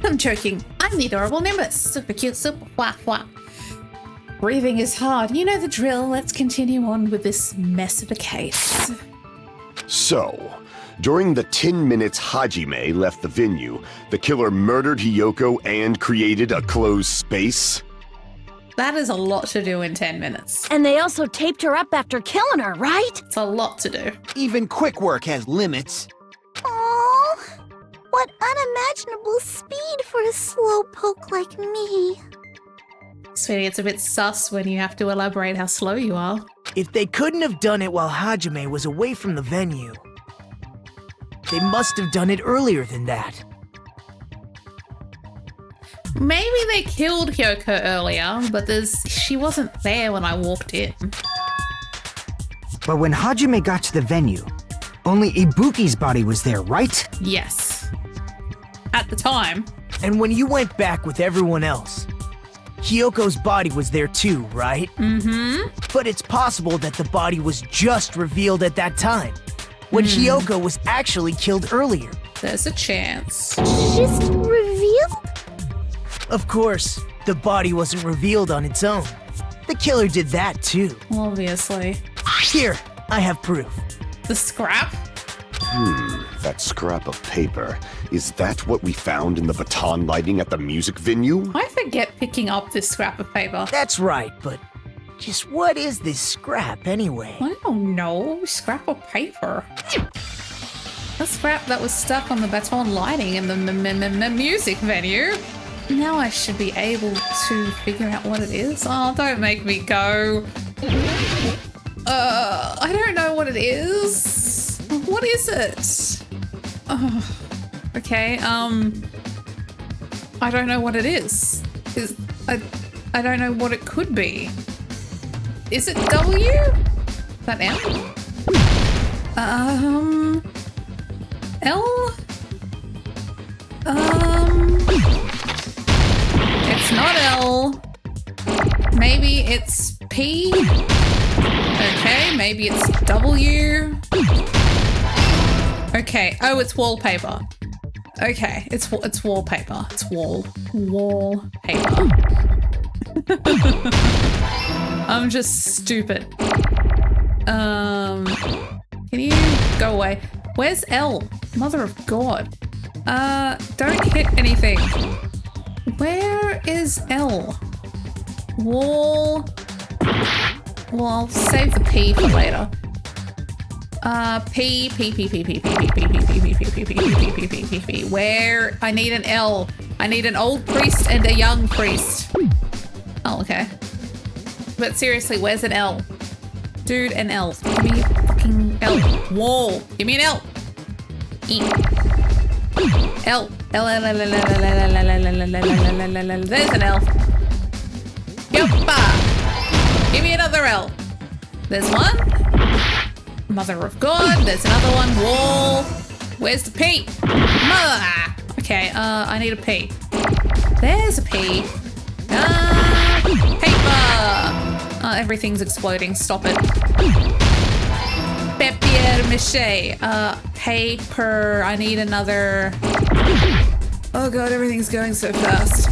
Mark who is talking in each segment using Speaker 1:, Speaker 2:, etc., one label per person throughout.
Speaker 1: I'm joking. I'm the adorable Nimbus. Super cute, super wah wah. Breathing is hard. You know the drill. Let's continue on with this mess of a case.
Speaker 2: So, during the 10 minutes Hajime left the venue, the killer murdered Hiyoko and created a closed space?
Speaker 1: That is a lot to do in 10 minutes.
Speaker 3: And they also taped her up after killing her, right?
Speaker 1: It's a lot to do.
Speaker 4: Even quick work has limits.
Speaker 5: Oh, what unimaginable speed for a slowpoke like me.
Speaker 1: Sweetie, it's a bit sus when you have to elaborate how slow you are.
Speaker 6: If they couldn't have done it while Hajime was away from the venue, they must have done it earlier than that.
Speaker 1: Maybe they killed Hyoko earlier, but she wasn't there when I walked in.
Speaker 7: But when Hajime got to the venue, only Ibuki's body was there, right?
Speaker 1: Yes. At the time.
Speaker 6: And when you went back with everyone else, Hyoko's body was there too, right?
Speaker 1: Mm-hmm.
Speaker 6: But it's possible that the body was just revealed at that time, when Hyoko was actually killed earlier.
Speaker 1: There's a chance.
Speaker 5: Just revealed?
Speaker 6: Of course, the body wasn't revealed on its own. The killer did that too.
Speaker 1: Obviously.
Speaker 6: Here, I have proof.
Speaker 1: The scrap?
Speaker 2: That scrap of paper. Is that what we found in the baton lighting at the music venue?
Speaker 1: I forget picking up this scrap of paper.
Speaker 6: That's right, but just what is this scrap anyway?
Speaker 1: I don't know. Scrap of paper. The scrap that was stuck on the baton lighting in the music venue. Now I should be able to figure out what it is. Oh, don't make me go. I don't know what it is. What is it? Okay, I don't know what it is. I don't know what it could be. Is it W? Is that M? L? It's not L. Maybe it's P? Okay, maybe it's W. Okay, oh, it's wallpaper. Okay, it's wallpaper. It's wallpaper. I'm just stupid. Can you go away? Where's L? Mother of God. Don't hit anything. Where is L? Wall. Well, I'll save the P for later. P. Where? I need an L. I need an old priest and a young priest. Oh, okay. But seriously, where's an L? Dude, an L. Give me a fucking L. Wall. Give me an L. E. L. There's an L. Yoppa. Give me another L. There's one. Mother of God. There's another one. Wall. Where's the P? Mother. Okay, I need a P. There's a P. Paper. Everything's exploding. Stop it. Papier-mâché. Paper. I need another. Oh God, everything's going so fast.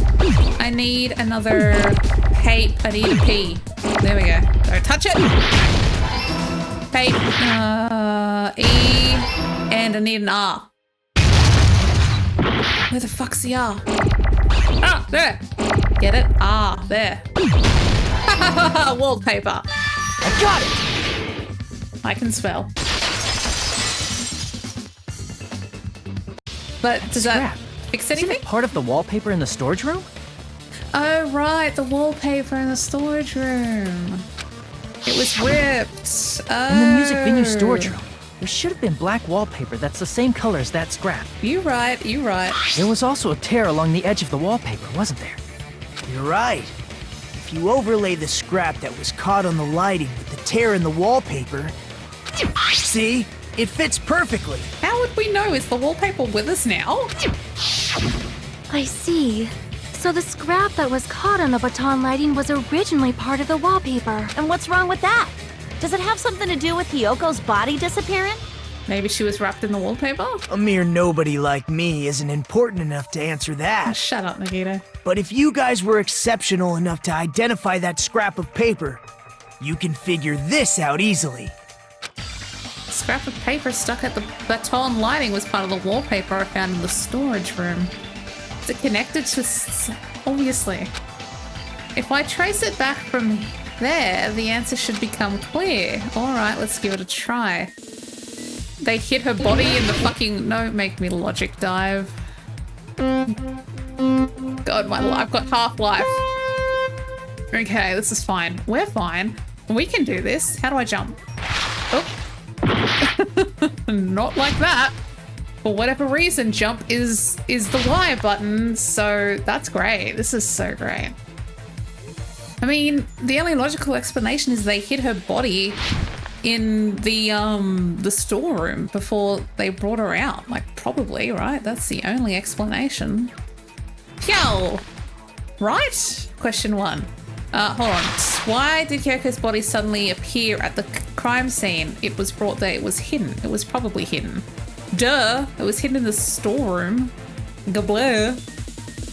Speaker 1: I need another pape. I need a P. There we go. Don't touch it. Pape. E. And I need an R. Where the fuck's the R? Ah, there. Get it? Ah, there. Wallpaper.
Speaker 6: I got it!
Speaker 1: I can spell. But does that fix anything?
Speaker 8: Isn't it part of the wallpaper in the storage room?
Speaker 1: Oh, right. The wallpaper in the storage room. It was ripped. Oh.
Speaker 8: In the music venue storage room, there should have been black wallpaper that's the same color as that scrap.
Speaker 1: You right.
Speaker 8: There was also a tear along the edge of the wallpaper, wasn't there?
Speaker 6: You're right. If you overlay the scrap that was caught on the lighting with the tear in the wallpaper, see? It fits perfectly.
Speaker 1: How would we know? Is the wallpaper with us now?
Speaker 3: I see. So the scrap that was caught on the baton lighting was originally part of the wallpaper. And what's wrong with that? Does it have something to do with Hyoko's body disappearing?
Speaker 1: Maybe she was wrapped in the wallpaper?
Speaker 6: A mere nobody like me isn't important enough to answer that.
Speaker 1: Shut up, Nagito.
Speaker 6: But if you guys were exceptional enough to identify that scrap of paper, you can figure this out easily.
Speaker 1: Scrap of paper stuck at the baton lighting was part of the wallpaper I found in the storage room. Is it connected to... obviously. If I trace it back from there, the answer should become clear. Alright, let's give it a try. They hit her body in the fucking... No, make me logic dive. God, I've got half life. Okay, this is fine. We're fine. We can do this. How do I jump? Oh. Not like that. For whatever reason, jump is the Y button, so that's great. This is so great. I mean, the only logical explanation is they hit her body in the storeroom before they brought her out. Like, probably, right? That's the only explanation. Yo! Right? Question 1. Hold on. Why did Kyoko's body suddenly appear at the crime scene? It was brought there. It was hidden. It was probably hidden. Duh! It was hidden in the storeroom. Gabler.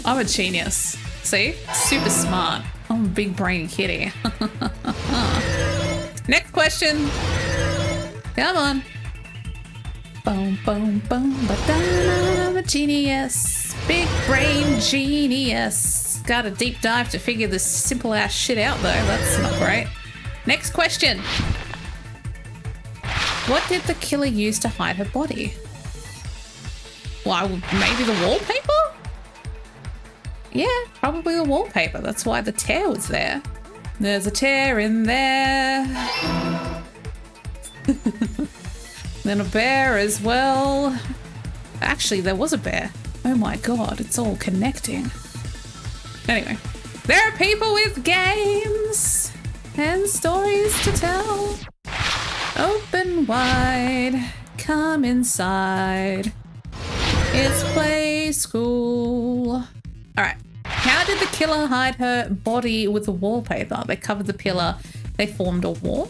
Speaker 1: I'm a genius. See? Super smart. I'm a big brain kitty. Next question. Come on. Boom, boom, boom. Ba-da-da, I'm a genius. Big brain genius. Got a deep dive to figure this simple ass shit out though. That's not great. Next question. What did the killer use to hide her body? Why, maybe the wallpaper? Yeah, probably the wallpaper. That's why the tear was there. There's a tear in there. Then a bear as well. Actually, there was a bear. Oh my god, it's all connecting. Anyway, there are people with games and stories to tell. Open wide, come inside. It's play school. All right. How did the killer hide her body with the wallpaper? They covered the pillar. They formed a wall.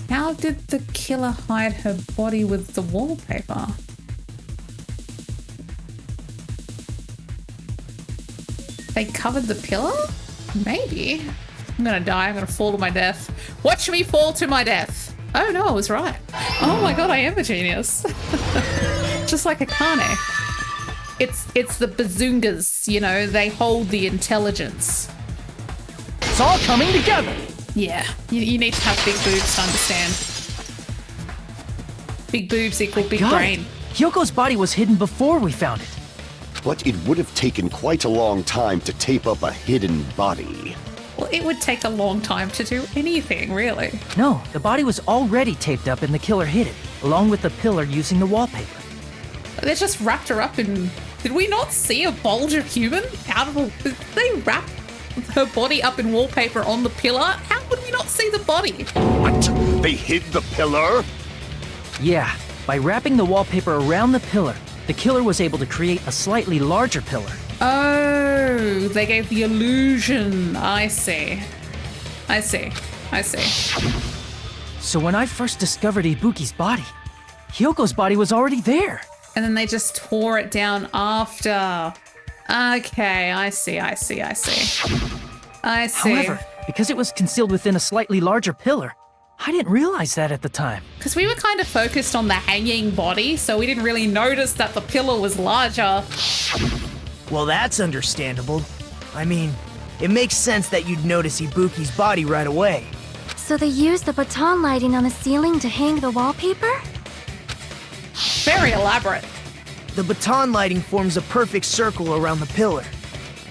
Speaker 1: How did the killer hide her body with the wallpaper? They covered the pillar? Maybe. I'm gonna die. I'm gonna fall to my death. Watch me fall to my death. Oh no, I was right. Oh my god, I am a genius. Just like Akane. It's the bazungas, you know, they hold the intelligence.
Speaker 8: It's all coming together.
Speaker 1: Yeah, you need to have big boobs to understand. Big boobs equal big brain.
Speaker 8: Hyoko's body was hidden before we found it.
Speaker 2: But it would have taken quite a long time to tape up a hidden body.
Speaker 1: Well, it would take a long time to do anything, really.
Speaker 8: No, the body was already taped up and the killer hid it, along with the pillar using the wallpaper.
Speaker 1: They just wrapped her up in... Did we not see a bulge of human out of a... Did they wrap her body up in wallpaper on the pillar? How would we not see the body?
Speaker 2: What? They hid the pillar?
Speaker 8: Yeah, by wrapping the wallpaper around the pillar, the killer was able to create a slightly larger pillar.
Speaker 1: Oh, they gave the illusion. I see. I see. I see.
Speaker 8: So when I first discovered Ibuki's body, Hyoko's body was already there.
Speaker 1: And then they just tore it down after. Okay, I see, I see, I see. I see.
Speaker 8: However, because it was concealed within a slightly larger pillar, I didn't realize that at the time.
Speaker 1: Because we were kind of focused on the hanging body, so we didn't really notice that the pillar was larger.
Speaker 6: Well, that's understandable. I mean, it makes sense that you'd notice Ibuki's body right away.
Speaker 3: So they used the baton lighting on the ceiling to hang the wallpaper?
Speaker 1: Very elaborate.
Speaker 6: The baton lighting forms a perfect circle around the pillar,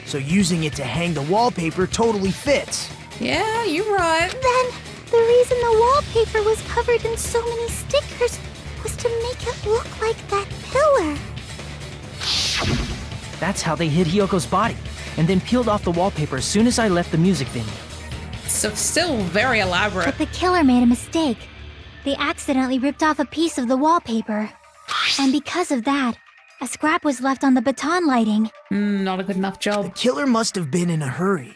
Speaker 6: so using it to hang the wallpaper totally fits.
Speaker 1: Yeah, you're right.
Speaker 5: Then, the reason the wallpaper was covered in so many stickers was to make it look like that pillar.
Speaker 8: That's how they hid Hyoko's body, and then peeled off the wallpaper as soon as I left the music venue.
Speaker 1: So still very elaborate.
Speaker 5: But the killer made a mistake. They accidentally ripped off a piece of the wallpaper. And because of that, a scrap was left on the baton lighting.
Speaker 1: Not a good enough
Speaker 6: The
Speaker 1: job.
Speaker 6: killer must have been in a hurry.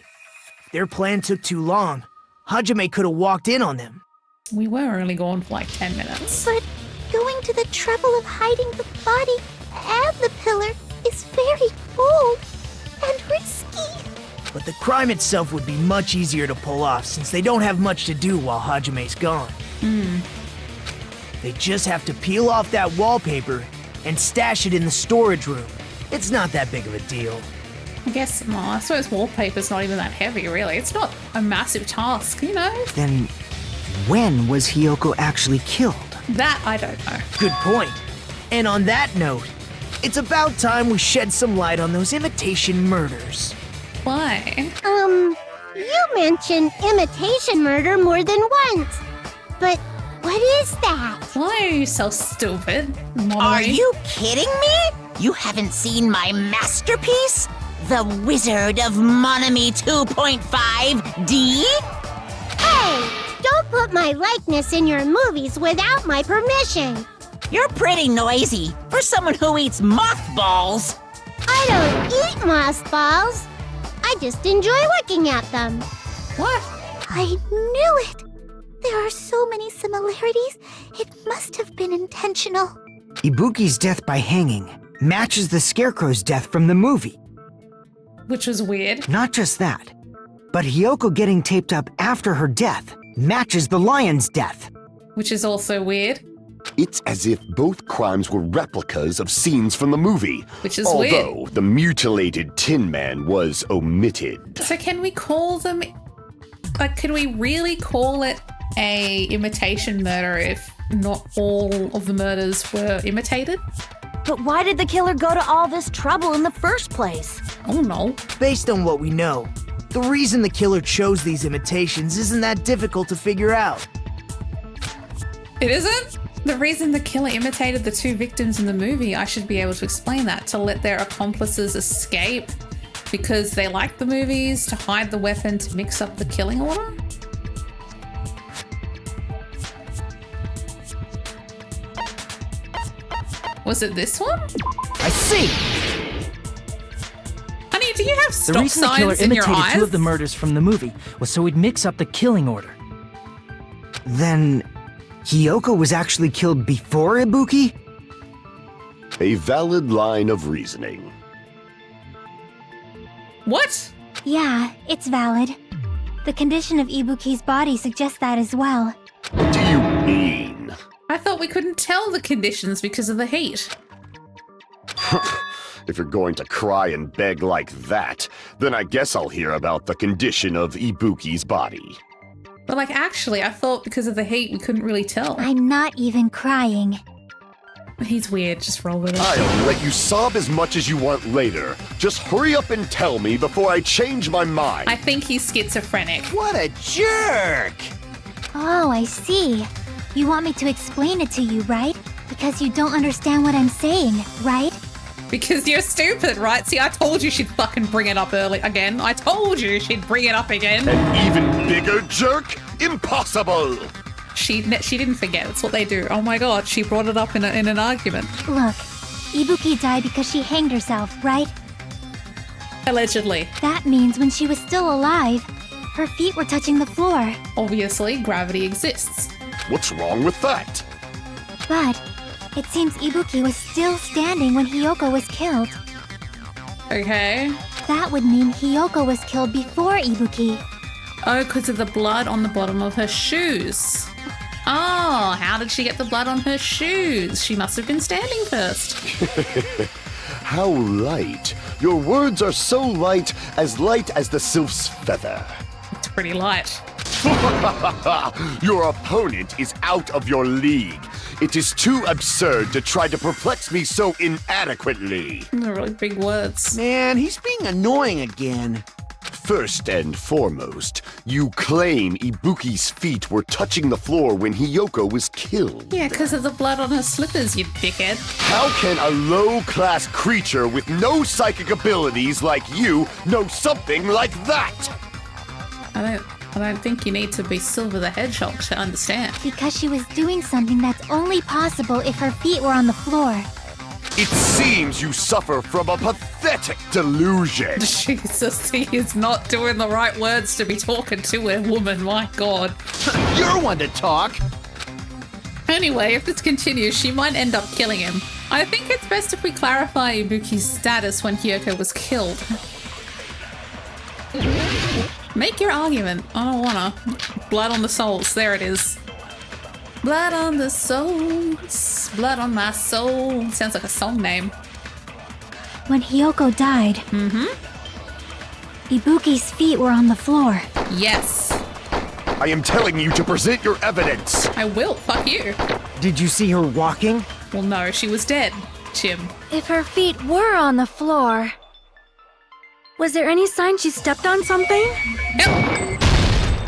Speaker 6: If their plan took too long, Hajime could have walked in on them.
Speaker 1: We were only gone for like 10 minutes.
Speaker 5: But going to the trouble of hiding the body and the pillar is very bold and risky.
Speaker 6: But the crime itself would be much easier to pull off since they don't have much to do while Hajime's gone. They just have to peel off that wallpaper and stash it in the storage room. It's not that big of a deal.
Speaker 1: I guess, well, I suppose wallpaper's not even that heavy, really. It's not a massive task, you know?
Speaker 7: Then, when was Hiyoko actually killed?
Speaker 1: That I don't know.
Speaker 6: Good point. And on that note, it's about time we shed some light on those imitation murders.
Speaker 1: Why?
Speaker 5: You mentioned imitation murder more than once. But what is that?
Speaker 1: Why are you so stupid, Mommy?
Speaker 9: Are you kidding me? You haven't seen my masterpiece? The Wizard of Monami 2.5D?
Speaker 5: Hey, don't put my likeness in your movies without my permission.
Speaker 9: You're pretty noisy for someone who eats mothballs.
Speaker 5: I don't eat mothballs. I just enjoy looking at them.
Speaker 1: What?
Speaker 5: I knew it. There are so many similarities. It must have been intentional.
Speaker 7: Ibuki's death by hanging matches the Scarecrow's death from the movie.
Speaker 1: Which was weird.
Speaker 7: Not just that, but Hiyoko getting taped up after her death matches the lion's death.
Speaker 1: Which is also weird.
Speaker 2: It's as if both crimes were replicas of scenes from the movie.
Speaker 1: Which is
Speaker 2: although
Speaker 1: weird.
Speaker 2: the mutilated Tin Man was omitted.
Speaker 1: So can we call them... Like, can we really call it a imitation murder if not all of the murders were imitated?
Speaker 3: But why did the killer go to all this trouble in the first place?
Speaker 1: Oh no.
Speaker 6: Based on what we know, the reason the killer chose these imitations isn't that difficult to figure out.
Speaker 1: It isn't? The reason the killer imitated the two victims in the movie, I should be able to explain that, to let their accomplices escape because they like the movies, to hide the weapon, to mix up the killing order? Was it this one?
Speaker 6: I see!
Speaker 1: Honey, do you have
Speaker 8: The
Speaker 1: stop
Speaker 8: reason the killer
Speaker 1: signs in your
Speaker 8: imitated
Speaker 1: eyes?
Speaker 8: two of the murders from the movie was so he'd mix up the killing order.
Speaker 7: Then, Hiyoko was actually killed before Ibuki?
Speaker 2: A valid line of reasoning.
Speaker 1: What?
Speaker 5: Yeah, it's valid. The condition of Ibuki's body suggests that as well.
Speaker 2: What do you mean?
Speaker 1: I thought we couldn't tell the conditions because of the heat.
Speaker 2: If you're going to cry and beg like that, then I guess I'll hear about the condition of Ibuki's body.
Speaker 1: But like, actually, I thought because of the heat we couldn't really tell.
Speaker 5: I'm not even crying.
Speaker 1: He's weird, just roll with it.
Speaker 2: I'll let you sob as much as you want later. Just hurry up and tell me before I change my mind.
Speaker 1: I think he's schizophrenic.
Speaker 4: What a jerk!
Speaker 5: Oh, I see. You want me to explain it to you, right? Because you don't understand what I'm saying, right?
Speaker 1: Because you're stupid, right? See, I told you she'd fucking bring it up early again. I told you she'd bring it up again.
Speaker 2: An even bigger jerk? Impossible!
Speaker 1: She didn't forget. It's what they do. Oh my god, she brought it up in an argument.
Speaker 5: Look, Ibuki died because she hanged herself, right?
Speaker 1: Allegedly.
Speaker 5: That means when she was still alive, her feet were touching the floor.
Speaker 1: Obviously, gravity exists.
Speaker 2: What's wrong with that?
Speaker 5: But it seems Ibuki was still standing when Hiyoko was killed.
Speaker 1: Okay.
Speaker 5: That would mean Hiyoko was killed before Ibuki.
Speaker 1: Oh, because of the blood on the bottom of her shoes. Oh, how did she get the blood on her shoes? She must have been standing first.
Speaker 2: How light. Your words are so light as the sylph's feather.
Speaker 1: It's pretty light.
Speaker 2: Your opponent is out of your league. It is too absurd to try to perplex me so inadequately.
Speaker 1: They're really big words.
Speaker 4: Man, he's being annoying again.
Speaker 2: First and foremost, you claim Ibuki's feet were touching the floor when Hiyoko was killed.
Speaker 1: Yeah, because of the blood on her slippers, you dickhead.
Speaker 2: How can a low-class creature with no psychic abilities like you know something like that?
Speaker 1: I don't think you need to be Silver the Hedgehog to understand.
Speaker 5: Because she was doing something that's only possible if her feet were on the floor.
Speaker 2: It seems you suffer from a pathetic delusion.
Speaker 1: Jesus, he is not doing the right words to be talking to a woman, my god.
Speaker 4: You're one to talk.
Speaker 1: Anyway, if this continues, she might end up killing him. I think it's best if we clarify Ibuki's status when Hiyoko was killed. Make your argument. I don't wanna. Blood on the souls. There it is. Blood on the souls. Blood on my soul. Sounds like a song name.
Speaker 5: When Hiyoko died, Ibuki's feet were on the floor.
Speaker 1: Yes.
Speaker 2: I am telling you to present your evidence.
Speaker 1: I will. Fuck you.
Speaker 7: Did you see her walking?
Speaker 1: Well, no, she was dead, Jim.
Speaker 3: If her feet were on the floor, was there any sign she stepped on something?
Speaker 1: Yep.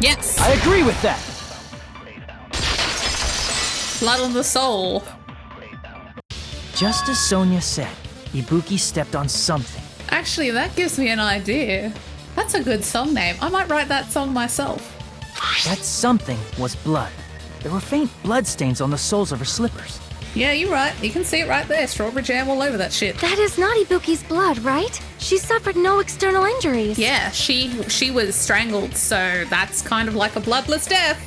Speaker 1: Yes.
Speaker 8: I agree with that.
Speaker 1: Blood on the soul.
Speaker 8: Just as Sonia said, Ibuki stepped on something.
Speaker 1: Actually, that gives me an idea. That's a good song name. I might write that song myself.
Speaker 8: That something was blood. There were faint blood stains on the soles of her slippers.
Speaker 1: Yeah, you're right. You can see it right there. Strawberry jam all over that shit.
Speaker 3: That is not Ibuki's blood, right? She suffered no external injuries.
Speaker 1: Yeah, she was strangled, so that's kind of like a bloodless death.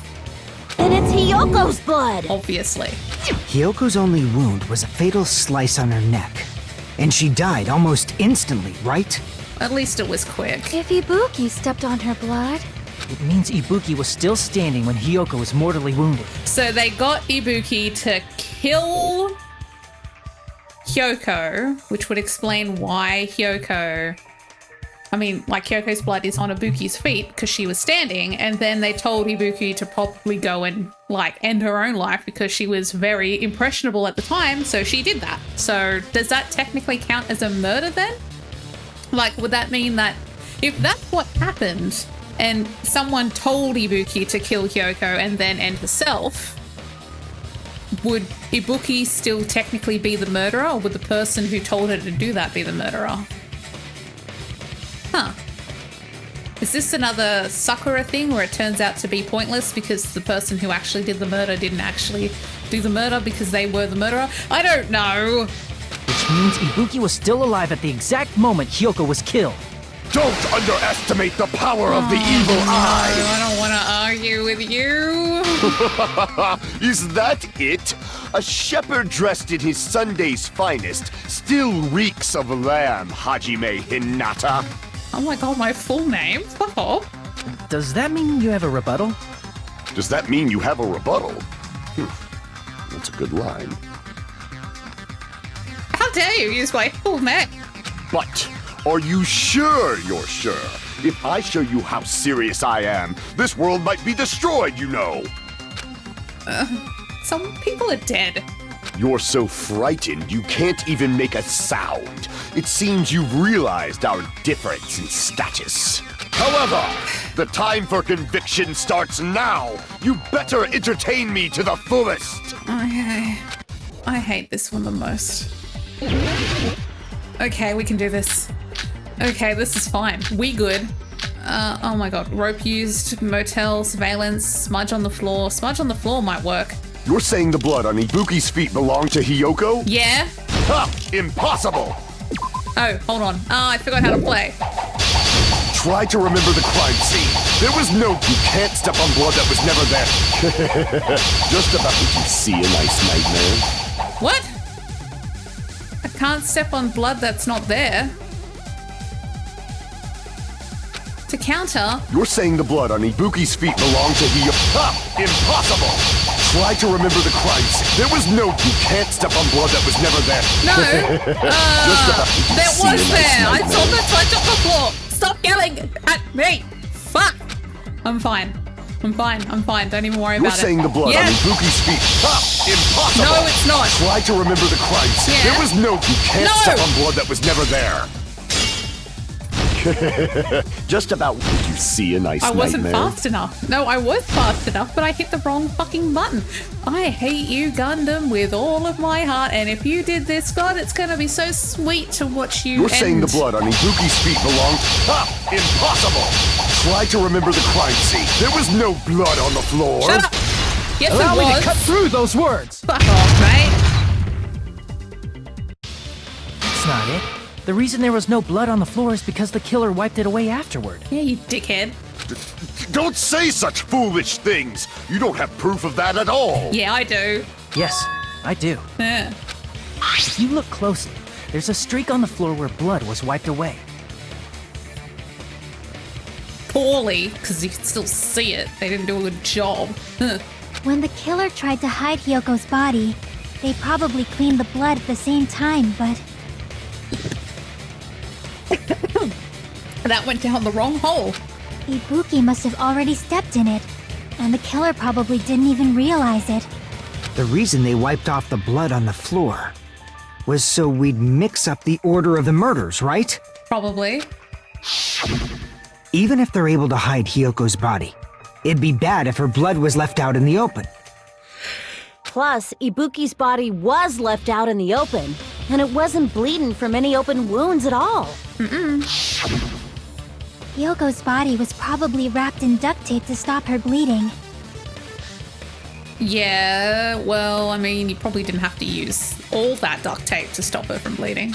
Speaker 9: Then it's Hiyoko's blood.
Speaker 1: Obviously.
Speaker 7: Hyoko's only wound was a fatal slice on her neck. And she died almost instantly, right?
Speaker 1: At least it was quick.
Speaker 3: If Ibuki stepped on her blood,
Speaker 8: It means Ibuki was still standing when Hiyoko was mortally wounded.
Speaker 1: So they got Ibuki to kill Hiyoko, which would explain why Hyoko's blood is on Ibuki's feet because she was standing, and then they told Ibuki to probably go and end her own life because she was very impressionable at the time, so she did that. So does that technically count as a murder then? Would that mean that if that's what happened and someone told Ibuki to kill Hyoko and then end herself, would Ibuki still technically be the murderer, or would the person who told her to do that be the murderer? Huh. Is this another Sakura thing where it turns out to be pointless because the person who actually did the murder didn't actually do the murder because they were the murderer? I don't know.
Speaker 8: Which means Ibuki was still alive at the exact moment Hyoko was killed.
Speaker 2: Don't underestimate the power of the evil eye!
Speaker 1: I don't want to argue with you.
Speaker 2: Is that it? A shepherd dressed in his Sunday's finest still reeks of lamb, Hajime Hinata.
Speaker 1: Oh my god, my full name? Fuck off.
Speaker 8: Does that mean you have a rebuttal?
Speaker 2: Does that mean you have a rebuttal? That's a good line.
Speaker 1: How dare you use my full name?
Speaker 2: But are you sure you're sure? If I show you how serious I am, this world might be destroyed, you know.
Speaker 1: Some people are dead.
Speaker 2: You're so frightened you can't even make a sound. It seems you've realized our difference in status. However, the time for conviction starts now. You better entertain me to the fullest.
Speaker 1: Okay. I hate this one the most. Okay, we can do this. Okay, this is fine. We good. Oh my god. Rope used, motel, surveillance, smudge on the floor. Smudge on the floor might work.
Speaker 2: You're saying the blood on Ibuki's feet belonged to Hiyoko?
Speaker 1: Yeah?
Speaker 2: Ha! Impossible!
Speaker 1: Oh, hold on. I forgot how to play.
Speaker 2: Try to remember the crime scene. There was no... You can't step on blood that was never there. Just about to see a nice nightmare.
Speaker 1: What? I can't step on blood that's not there. To counter...
Speaker 2: You're saying the blood on Ibuki's feet belonged to Hiyoko. Ha! Impossible! Try to remember the crime scene. There was no... You can't step on blood that was never there.
Speaker 1: No!
Speaker 2: Just about to
Speaker 1: There
Speaker 2: see
Speaker 1: was
Speaker 2: a nice
Speaker 1: there! I
Speaker 2: nightmare.
Speaker 1: saw the smudge on the floor! Stop yelling at me! Fuck! I'm fine. I'm fine. I'm fine. Don't even worry
Speaker 2: You're
Speaker 1: about it.
Speaker 2: saying the blood on
Speaker 1: Yes!
Speaker 2: Ibuki's feet. Ha! Impossible!
Speaker 1: No, it's not.
Speaker 2: Try to remember the crime scene.
Speaker 1: Yeah.
Speaker 2: There was no... You can't
Speaker 1: No!
Speaker 2: step on blood that was never there. Just about... Did you see a nice
Speaker 1: I wasn't
Speaker 2: nightmare?
Speaker 1: fast enough. No, I was fast enough, but I hit the wrong fucking button. I hate you, Gundam, with all of my heart, and if you did this, God, it's gonna be so sweet to watch you
Speaker 2: You're saying the blood on Ibuki's feet belonged... Ha! Impossible! Try to remember the crime scene. There was no blood on the floor.
Speaker 1: Shut up! Yes,
Speaker 8: Allow
Speaker 1: it
Speaker 8: me
Speaker 1: was.
Speaker 8: to cut through those words.
Speaker 1: Fuck off, mate.
Speaker 8: That's not it. The reason there was no blood on the floor is because the killer wiped it away afterward.
Speaker 1: Yeah, you dickhead.
Speaker 2: Don't say such foolish things. You don't have proof of that at all.
Speaker 1: Yeah, I do.
Speaker 8: Yes, I do.
Speaker 1: Yeah.
Speaker 8: If you look closely, there's a streak on the floor where blood was wiped away.
Speaker 1: Poorly, because you can still see it. They didn't do a good job. Huh.
Speaker 5: When the killer tried to hide Hyoko's body, they probably cleaned the blood at the same time, but
Speaker 1: That went down the wrong hole.
Speaker 5: Ibuki must have already stepped in it, and the killer probably didn't even realize it.
Speaker 7: The reason they wiped off the blood on the floor was so we'd mix up the order of the murders, right?
Speaker 1: Probably.
Speaker 7: Even if they're able to hide Hyoko's body, it'd be bad if her blood was left out in the open.
Speaker 10: Plus, Ibuki's body was left out in the open, and it wasn't bleeding from any open wounds at all.
Speaker 5: Hyoko's body was probably wrapped in duct tape to stop her bleeding.
Speaker 1: Yeah, well, I mean, you probably didn't have to use all that duct tape to stop her from bleeding.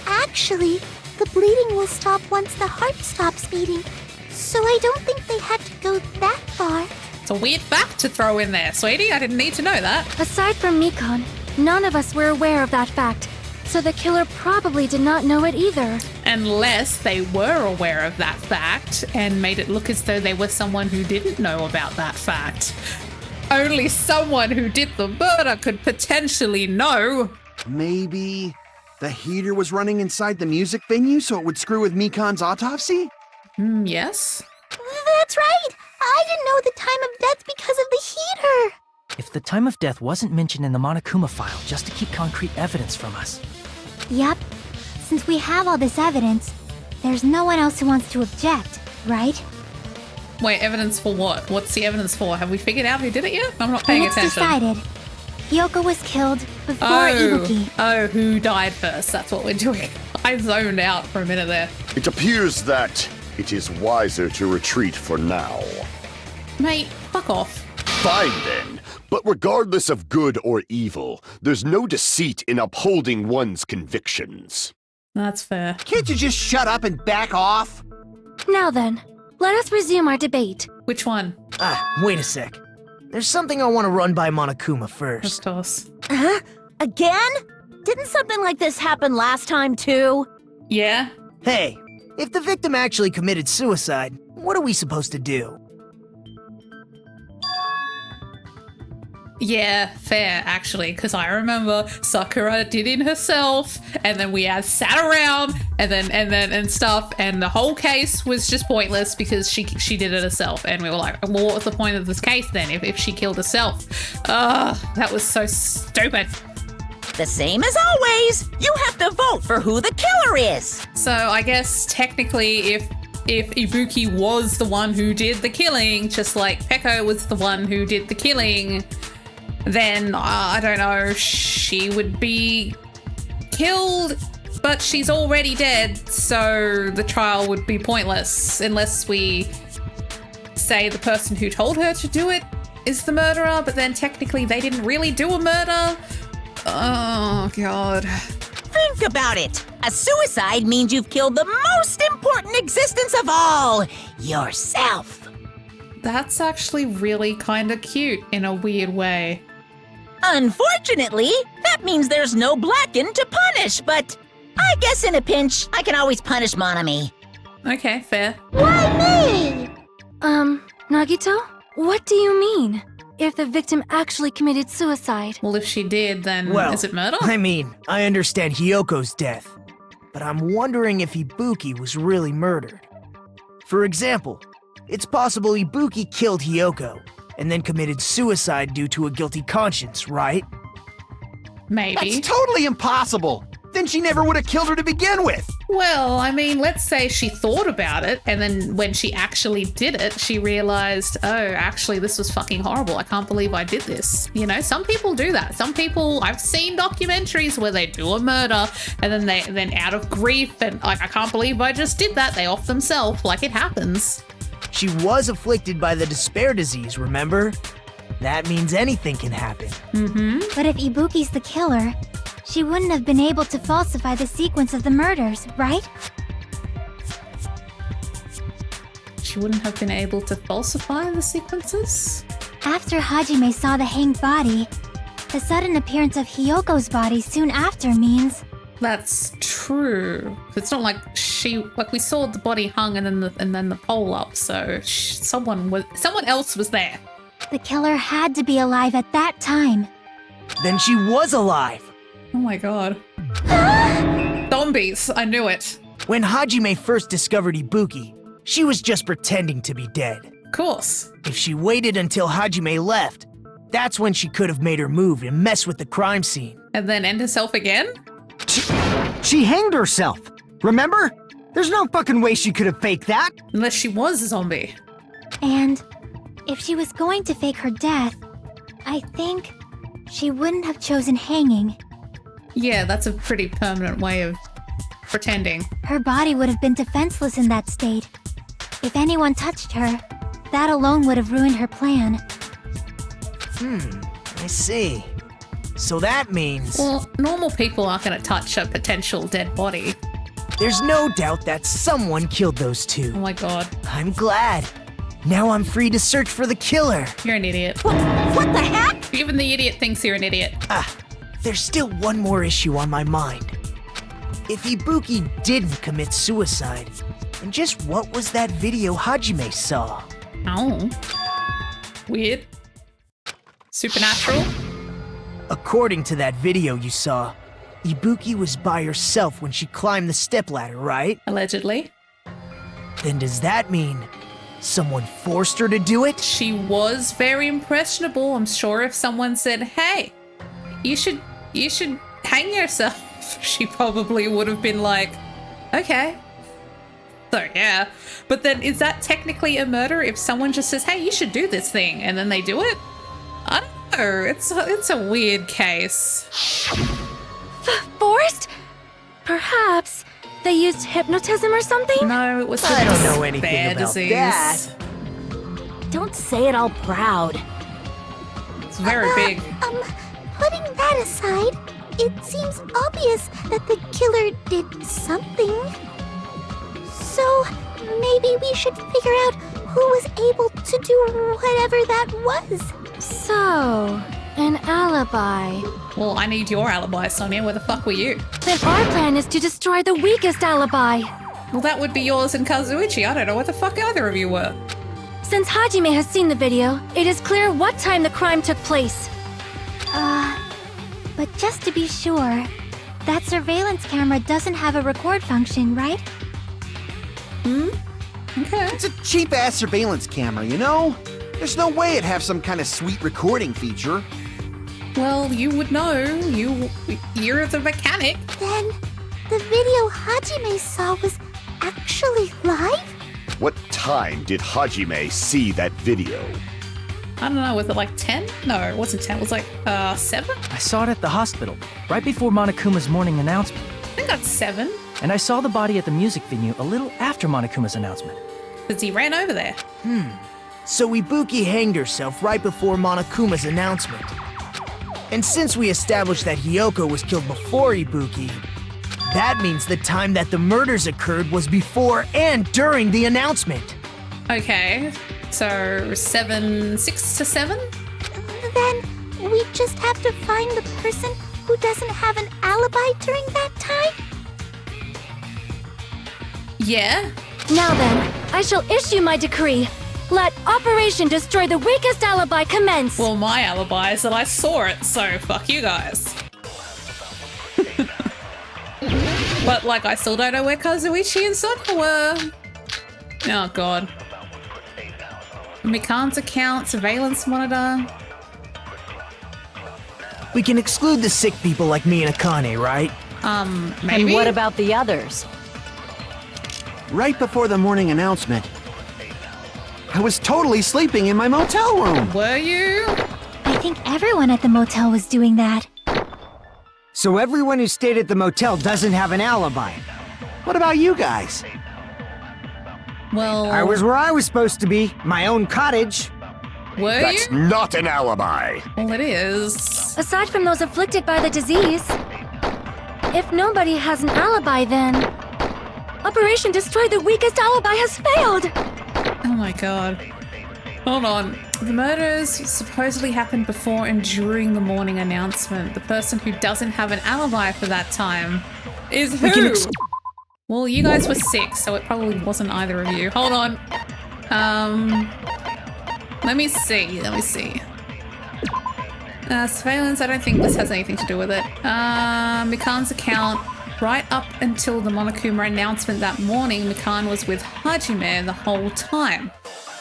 Speaker 5: Actually, the bleeding will stop once the heart stops beating, so I don't think they had to go that far.
Speaker 1: It's a weird fact to throw in there, sweetie. I didn't need to know that.
Speaker 3: Aside from Mikon, none of us were aware of that fact, so the killer probably did not know it either.
Speaker 1: Unless they were aware of that fact and made it look as though they were someone who didn't know about that fact. Only someone who did the murder could potentially know.
Speaker 4: Maybe the heater was running inside the music venue so it would screw with Mikon's autopsy?
Speaker 1: Yes?
Speaker 5: That's right! I didn't know the time of death because of the heater!
Speaker 8: If the time of death wasn't mentioned in the Monokuma file just to keep concrete evidence from us.
Speaker 5: Yep. Since we have all this evidence, there's no one else who wants to object, right?
Speaker 1: Wait, evidence for what? What's the evidence for? Have we figured out who did it yet? I'm not paying
Speaker 5: It's
Speaker 1: attention.
Speaker 5: decided. Hyoko was killed before
Speaker 1: Oh,
Speaker 5: Ibuki.
Speaker 1: who died first? That's what we're doing. I zoned out for a minute there.
Speaker 2: It appears that it is wiser to retreat for now.
Speaker 1: Mate, fuck off.
Speaker 2: Fine then. But regardless of good or evil, there's no deceit in upholding one's convictions.
Speaker 1: That's fair.
Speaker 4: Can't you just shut up and back off?
Speaker 3: Now then, let us resume our debate.
Speaker 1: Which one?
Speaker 6: Wait a sec. There's something I want to run by Monokuma
Speaker 1: Of
Speaker 6: first.
Speaker 1: course.
Speaker 10: Huh? Again? Didn't something like this happen last time too?
Speaker 1: Yeah?
Speaker 6: Hey, if the victim actually committed suicide, what are we supposed to do?
Speaker 1: Yeah, fair, actually, because I remember Sakura did it herself, and then we had sat around, and stuff, and the whole case was just pointless because she did it herself, and we were like, well, what was the point of this case then if she killed herself? That was so stupid.
Speaker 9: The same as always. You have to vote for who the killer is.
Speaker 1: So I guess technically, if Ibuki was the one who did the killing, just like Peko was the one who did the killing, then, I don't know, she would be killed, but she's already dead, so the trial would be pointless unless we say the person who told her to do it is the murderer, but then technically they didn't really do a murder. Oh, God.
Speaker 9: Think about it. A suicide means you've killed the most important existence of all, yourself.
Speaker 1: That's actually really kind of cute in a weird way.
Speaker 9: Unfortunately, that means there's no Blacken to punish, but I guess in a pinch, I can always punish Monami.
Speaker 1: Okay, fair.
Speaker 3: Nagito? What do you mean? If the victim actually committed suicide?
Speaker 1: Well, if she did, then
Speaker 6: Well,
Speaker 1: is it murder?
Speaker 6: I mean, I understand Hyoko's death, but I'm wondering if Ibuki was really murdered. For example, it's possible Ibuki killed Hyoko and then committed suicide due to a guilty conscience, right?
Speaker 1: Maybe.
Speaker 4: That's totally impossible. Then she never would have killed her to begin with.
Speaker 1: Well, I mean, let's say she thought about it, and then when she actually did it, she realized, oh, actually, this was fucking horrible. I can't believe I did this. You know, some people do that. Some people, I've seen documentaries where they do a murder, and then out of grief, and like, I can't believe I just did that, they off themselves. Like, it happens.
Speaker 6: She was afflicted by the despair disease, remember? That means anything can happen.
Speaker 5: But if Ibuki's the killer, she wouldn't have been able to falsify the sequence of the murders, right?
Speaker 1: She wouldn't have been able to falsify the sequences?
Speaker 5: After Hajime saw the hanged body, The sudden appearance of Hiyoko's body soon after means...
Speaker 1: That's true. It's not like we saw the body hung and then the pole up, so someone else was there.
Speaker 5: The killer had to be alive at that time.
Speaker 6: Then she was alive.
Speaker 1: Oh my god. Zombies, I knew it.
Speaker 6: When Hajime first discovered Ibuki, she was just pretending to be dead.
Speaker 1: Of course.
Speaker 6: If she waited until Hajime left, that's when she could have made her move and mess with the crime scene.
Speaker 1: And then end herself again?
Speaker 7: She hanged herself. Remember? There's no fucking way she could have faked that.
Speaker 1: Unless she was a zombie.
Speaker 5: And if she was going to fake her death, I think she wouldn't have chosen hanging.
Speaker 1: Yeah, that's a pretty permanent way of pretending.
Speaker 5: Her body would have been defenseless in that state. If anyone touched her, that alone would have ruined her plan.
Speaker 6: I see. So that means...
Speaker 1: Well, normal people aren't going to touch a potential dead body.
Speaker 6: There's no doubt that someone killed those two.
Speaker 1: Oh my god.
Speaker 6: I'm glad. Now I'm free to search for the killer.
Speaker 1: You're an idiot.
Speaker 9: What the heck?
Speaker 1: Even the idiot thinks you're an idiot.
Speaker 6: There's still one more issue on my mind. If Ibuki didn't commit suicide, then just what was that video Hajime saw?
Speaker 1: Oh. Weird. Supernatural?
Speaker 6: According to that video you saw, Ibuki was by herself when she climbed the stepladder, right?
Speaker 1: Allegedly.
Speaker 6: Then does that mean someone forced her to do it?
Speaker 1: She was very impressionable. I'm sure if someone said, hey, you should hang yourself, she probably would have been like, okay. So yeah. But then is that technically a murder if someone just says, hey, you should do this thing, and then they do it? I don't know. It's a weird case.
Speaker 3: Forced? Perhaps they used hypnotism or something?
Speaker 1: No, it was
Speaker 6: I don't know anything
Speaker 1: bear
Speaker 6: about
Speaker 1: disease.
Speaker 6: that.
Speaker 10: Don't say it all proud.
Speaker 1: It's very big.
Speaker 5: Putting that aside, it seems obvious that the killer did something. So maybe we should figure out who was able to do whatever that was.
Speaker 3: So, an alibi.
Speaker 1: Well, I need your alibi, Sonia. Where the fuck were you?
Speaker 3: Then our plan is to destroy the weakest alibi.
Speaker 1: Well, that would be yours and Kazuichi. I don't know where the fuck either of you were.
Speaker 3: Since Hajime has seen the video, it is clear what time the crime took place.
Speaker 5: But just to be sure, that surveillance camera doesn't have a record function, right?
Speaker 1: Okay.
Speaker 4: It's a cheap-ass surveillance camera, you know? There's no way it'd have some kind of sweet recording feature.
Speaker 1: Well, you would know. You're the mechanic.
Speaker 5: Then the video Hajime saw was actually live?
Speaker 2: What time did Hajime see that video?
Speaker 1: I don't know, was it like 10? No, it wasn't 10, it was like 7?
Speaker 8: I saw it at the hospital, right before Monokuma's morning announcement.
Speaker 1: I think that's 7.
Speaker 8: And I saw the body at the music venue a little after Monokuma's announcement.
Speaker 1: Because he ran over there.
Speaker 6: So Ibuki hanged herself right before Monokuma's announcement. And since we established that Hiyoko was killed before Ibuki, that means the time that the murders occurred was before and during the announcement.
Speaker 1: Okay, so 6 to 7?
Speaker 5: Then we just have to find the person who doesn't have an alibi during that time?
Speaker 1: Yeah.
Speaker 3: Now then, I shall issue my decree. Let Operation Destroy the Weakest Alibi commence!
Speaker 1: Well, my alibi is that I saw it, so fuck you guys. But, like, I still don't know where Kazuichi and Sonia were. Oh, God. Mikan's account, surveillance monitor.
Speaker 6: We can exclude the sick people like me and Akane, right?
Speaker 1: Maybe?
Speaker 10: And what about the others?
Speaker 4: Right before the morning announcement, I was totally sleeping in my motel room.
Speaker 1: Were you?
Speaker 5: I think everyone at the motel was doing that.
Speaker 7: So everyone who stayed at the motel doesn't have an alibi.
Speaker 4: What about you guys?
Speaker 1: Well...
Speaker 7: I was where I was supposed to be, my own cottage.
Speaker 1: Were
Speaker 2: That's
Speaker 1: you?
Speaker 2: not an alibi.
Speaker 1: Well, it is.
Speaker 3: Aside from those afflicted by the disease, if nobody has an alibi, then Operation Destroy the Weakest Alibi has failed!
Speaker 1: Oh my god. Hold on. The murders supposedly happened before and during the morning announcement. The person who doesn't have an alibi for that time is who? Well, you guys were sick, so it probably wasn't either of you. Hold on. Let me see. Surveillance, I don't think this has anything to do with it. Mikan's account, right up until the Monokuma announcement that morning, Mikan was with Hajime the whole time.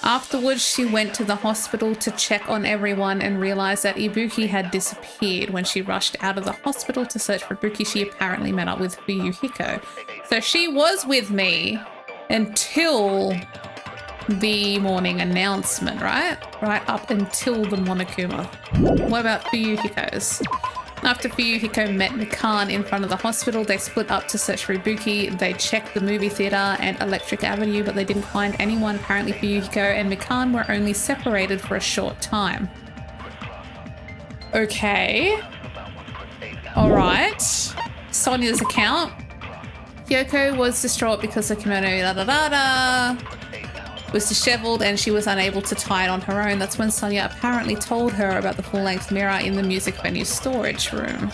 Speaker 1: Afterwards, she went to the hospital to check on everyone and realized that Ibuki had disappeared. When she rushed out of the hospital to search for Ibuki, she apparently met up with Fuyuhiko. So she was with me until the morning announcement, right? Right up until the Monokuma. What about Fuyuhiko's? After Fuyuhiko met Mikan in front of the hospital, they split up to search for Ibuki. They checked the movie theater and Electric Avenue, but they didn't find anyone. Apparently Fuyuhiko and Mikan were only separated for a short time. Okay. Alright. Sonya's account. Kyoko was distraught because the kimono was disheveled and she was unable to tie it on her own. That's when Sonya apparently told her about the full-length mirror in the music venue storage room.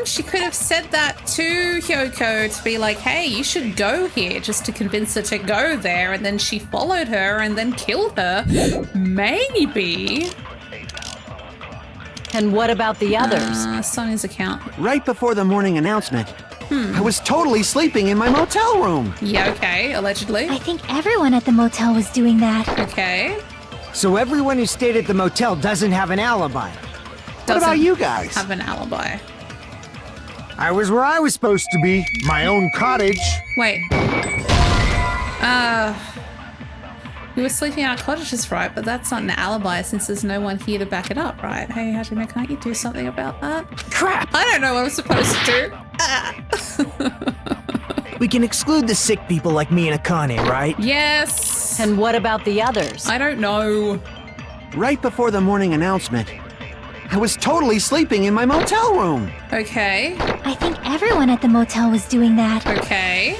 Speaker 1: She could have said that to Hyoko to be like, hey, you should go here, just to convince her to go there, and then she followed her and then killed her. Maybe.
Speaker 10: And what about the others?
Speaker 1: Sonya's account.
Speaker 4: Right before the morning announcement, I was totally sleeping in my motel room.
Speaker 1: Yeah, okay, allegedly.
Speaker 5: I think everyone at the motel was doing that.
Speaker 1: Okay.
Speaker 7: So everyone who stayed at the motel doesn't have an alibi.
Speaker 4: What about you guys?
Speaker 1: Have an alibi.
Speaker 11: I was where I was supposed to be. My own cottage.
Speaker 1: Wait. You were sleeping in our cottages, right? But that's not an alibi since there's no one here to back it up, right? Hey, Hajime, can't you do something about that?
Speaker 6: Crap!
Speaker 1: I don't know what I'm supposed to do.
Speaker 6: We can exclude the sick people like me and Akane, right?
Speaker 1: Yes.
Speaker 10: And what about the others?
Speaker 1: I don't know.
Speaker 4: Right before the morning announcement, I was totally sleeping in my motel room.
Speaker 1: Okay.
Speaker 5: I think everyone at the motel was doing that.
Speaker 1: Okay.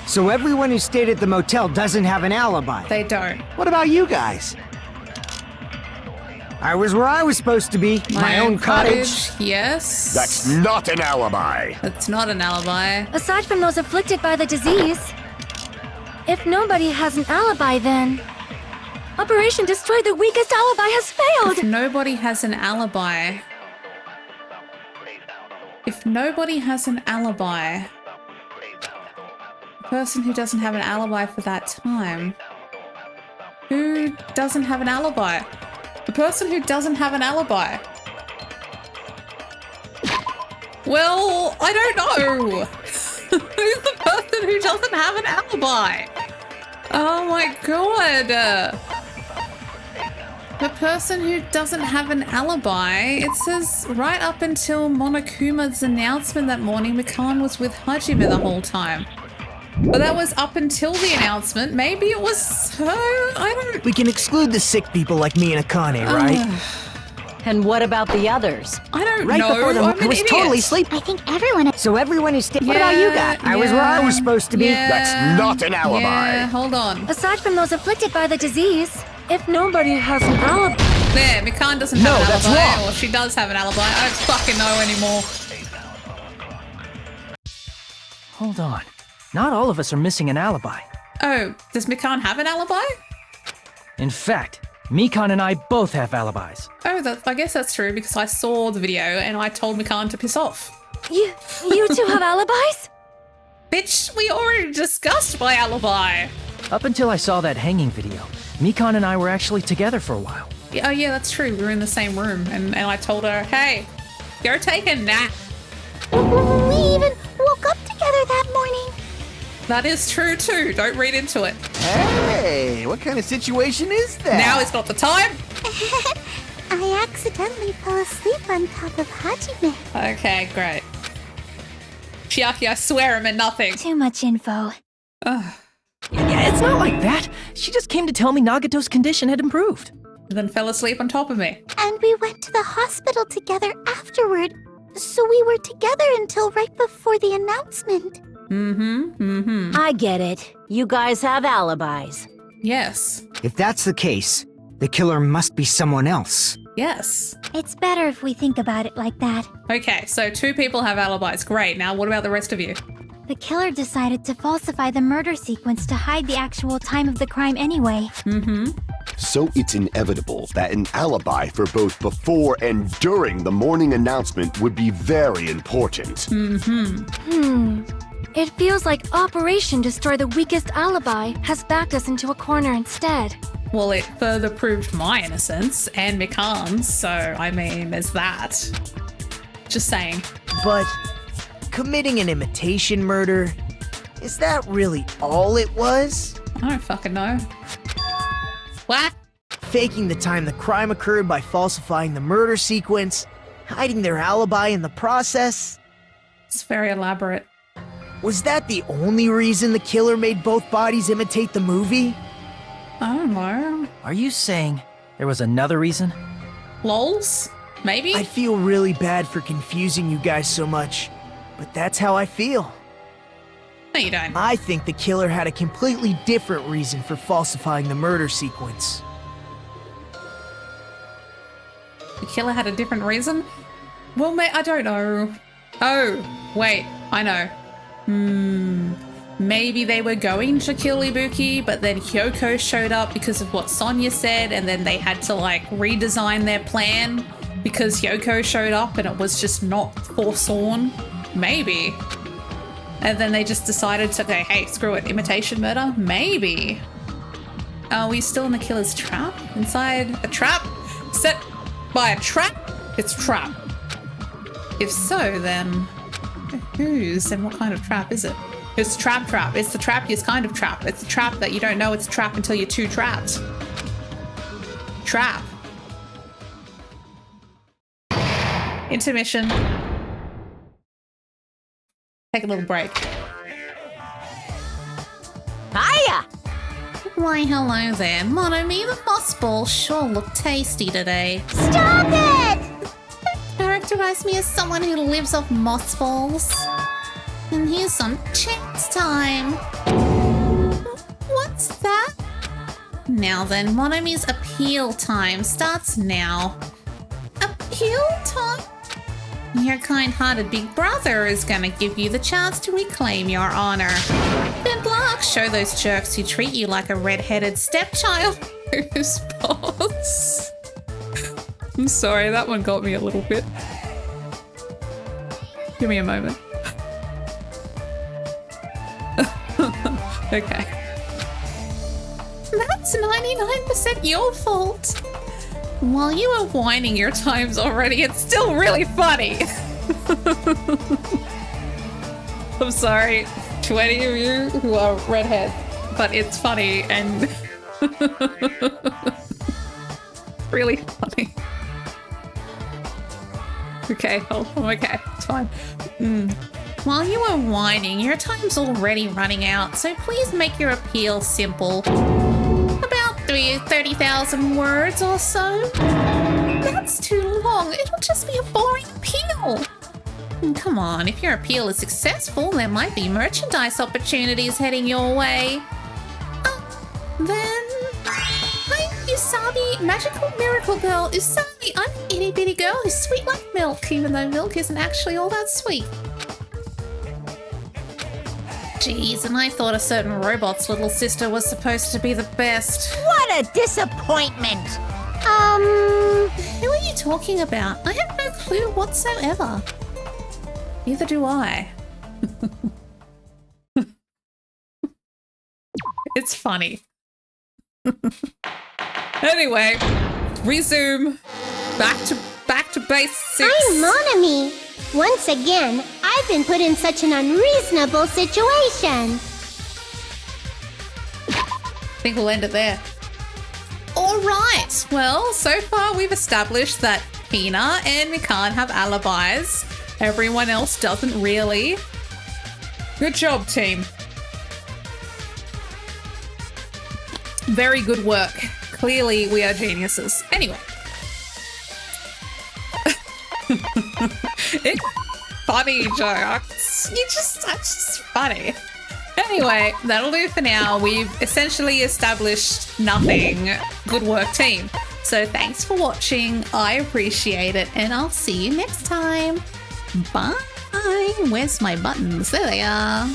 Speaker 7: So everyone who stayed at the motel doesn't have an alibi.
Speaker 1: They don't.
Speaker 4: What about you guys?
Speaker 7: I was where I was supposed to be.
Speaker 1: My own cottage. Yes.
Speaker 2: That's not an alibi.
Speaker 1: That's not an alibi.
Speaker 3: Aside from those afflicted by the disease, if nobody has an alibi, then Operation Destroy the Weakest Alibi has failed.
Speaker 1: If nobody has an alibi. If nobody has an alibi. The person who doesn't have an alibi for that time. Who doesn't have an alibi? The person who doesn't have an alibi. Well, I don't know. Who's the person who doesn't have an alibi? Oh my god. The person who doesn't have an alibi, it says right up until Monokuma's announcement that morning, Mikan was with Hajime the whole time. But that was up until the announcement. Maybe it was her? I don't...
Speaker 6: We can exclude the sick people like me and Akane, right?
Speaker 10: And what about the others?
Speaker 1: I don't
Speaker 4: Right
Speaker 1: know.
Speaker 4: before the
Speaker 1: I'm
Speaker 4: I was
Speaker 1: idiot.
Speaker 4: totally sleeping.
Speaker 5: I think everyone.
Speaker 7: So everyone who stayed.
Speaker 1: Yeah,
Speaker 7: What about you guys? I was where I was supposed to be.
Speaker 1: Yeah,
Speaker 2: That's not an alibi.
Speaker 1: Yeah, hold on.
Speaker 3: Aside from those afflicted by the disease, if nobody has an alibi.
Speaker 1: There, Mikan doesn't have an
Speaker 6: that's
Speaker 1: alibi.
Speaker 6: wrong.
Speaker 1: Or she does have an alibi. I don't fucking know anymore.
Speaker 8: Hold on. Not all of us are missing an alibi.
Speaker 1: Oh, does Mikan have an alibi?
Speaker 8: In fact, Mikan and I both have alibis.
Speaker 1: Oh, I guess that's true because I saw the video and I told Mikan to piss off.
Speaker 3: You two have alibis?
Speaker 1: Bitch, we already discussed my alibi.
Speaker 8: Up until I saw that hanging video, Mikan and I were actually together for a while.
Speaker 1: Yeah, oh yeah, that's true. We were in the same room and I told her, hey, go take a nap.
Speaker 5: We even woke up together that morning.
Speaker 1: That is true too. Don't read into it.
Speaker 11: Hey, what kind of situation is that?
Speaker 1: Now is not the time.
Speaker 5: I accidentally fell asleep on top of Hajime.
Speaker 1: Okay, great. Chiaki, I swear I meant nothing.
Speaker 5: Too much info.
Speaker 1: Ugh.
Speaker 8: Yeah, it's not like that. She just came to tell me Nagato's condition had improved.
Speaker 1: Then fell asleep on top of me.
Speaker 5: And we went to the hospital together afterward. So we were together until right before the announcement.
Speaker 10: I get it. You guys have alibis.
Speaker 1: Yes.
Speaker 7: If that's the case, the killer must be someone else.
Speaker 1: Yes.
Speaker 5: It's better if we think about it like that.
Speaker 1: Okay, so 2 people have alibis. Great. Now what about the rest of you?
Speaker 5: The killer decided to falsify the murder sequence to hide the actual time of the crime anyway.
Speaker 2: So it's inevitable that an alibi for both before and during the morning announcement would be very important.
Speaker 3: It feels like Operation Destroy the Weakest Alibi has backed us into a corner instead.
Speaker 1: Well, it further proved my innocence and Mikan's, so I mean, there's that. Just saying.
Speaker 6: But committing an imitation murder, is that really all it was?
Speaker 1: I don't fucking know. What?
Speaker 6: Faking the time the crime occurred by falsifying the murder sequence, hiding their alibi in the process.
Speaker 1: It's very elaborate.
Speaker 6: Was that the only reason the killer made both bodies imitate the movie?
Speaker 1: I don't know.
Speaker 8: Are you saying there was another reason?
Speaker 1: Lols? Maybe?
Speaker 6: I feel really bad for confusing you guys so much, but that's how I feel.
Speaker 1: No, you don't.
Speaker 6: I think the killer had a completely different reason for falsifying the murder sequence.
Speaker 1: The killer had a different reason? Well, mate, I don't know. Oh, wait, I know. Maybe they were going to kill Ibuki, but then Hyoko showed up because of what Sonia said, and then they had to, like, redesign their plan because Hyoko showed up and it was just not foresawn. Maybe. And then they just decided to go, hey, screw it, imitation murder? Maybe. Are we still in the killer's trap? Inside a trap? Set by a trap? It's trap. If so, then whose and what kind of trap is it? It's trap. It's the trappiest kind of trap. It's a trap that you don't know it's a trap until you're too trapped. Trap. Intermission. Take a little break.
Speaker 9: Hiya!
Speaker 1: Why, hello there. Monomi, the moss ball sure look tasty today.
Speaker 5: Stop it!
Speaker 1: Characterize me as someone who lives off moss balls. And here's some chance time. What's that? Now then, Monomi's appeal time starts now. Appeal time? Your kind-hearted big brother is gonna give you the chance to reclaim your honor. Good luck. Show those jerks who treat you like a red-headed stepchild who's boss. I'm sorry, that one got me a little bit. Give me a moment. Okay. That's 99% your fault. While you were whining your times already, it's still really funny. I'm sorry to any of you who are redheads, but it's funny and really funny. Okay, I'm okay, it's fine. While you are whining, your time's already running out, so please make your appeal simple. About 30,000 words or so. That's too long. It'll just be a boring appeal. Come on, if your appeal is successful, there might be merchandise opportunities heading your way. Then... Hi, Usabi, magical miracle girl. Usabi, I'm an itty bitty girl who's sweet like milk, even though milk isn't actually all that sweet. Jeez, and I thought a certain robot's little sister was supposed to be the best.
Speaker 9: What a disappointment!
Speaker 1: Who are you talking about? I have no clue whatsoever. Neither do I. It's funny. Anyway, resume. Back to basics.
Speaker 5: I'm Monomi. Once again, I've been put in such an unreasonable situation.
Speaker 1: I think we'll end it there. All right. Well, so far we've established that Hina and Mikan have alibis. Everyone else doesn't really. Good job, team. Very good work. Clearly, we are geniuses. Anyway. It's funny jokes. That's just funny. Anyway, that'll do for now. We've essentially established nothing. Good work, team. So thanks for watching. I appreciate it, and I'll see you next time. Bye. Where's my buttons? There they are.